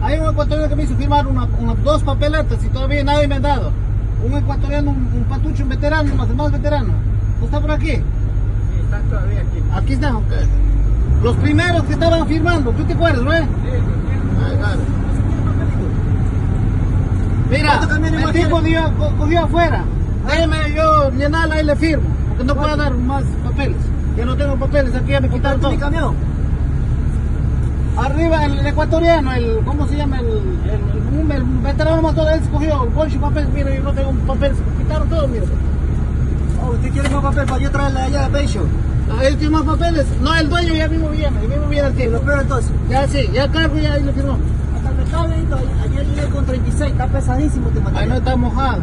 Hay un ecuatoriano que me hizo firmar dos papeletas y todavía nadie me ha dado. Un ecuatoriano, un patucho, un veterano, más veterano. ¿No está por aquí? Sí, están todavía aquí. Aquí están. Los primeros que estaban firmando, ¿tú te acuerdas, no? Sí, sí. Claro. Mira, el tipo cogió afuera. Déjeme yo llenarla y le firmo, porque no puedo dar más papeles. Ya no tengo papeles, aquí ya me quitaron todo. ¿Mi camión? Arriba el ecuatoriano, ¿cómo se llama? El veterano más todo, él cogió el bolso y papel. Mira, yo no tengo papel, se me quitaron todo, mira. Oh, ¿usted quiere más papel para yo traerle allá a Pecho? ¿Él tiene más papeles? No, el dueño ya mismo viene el tipo. ¿Lo peor entonces? Ya sí, ya cargo y ahí lo firmó. Hasta el mercado, ayer llegué con 36, está pesadísimo este material. Ahí no está mojado.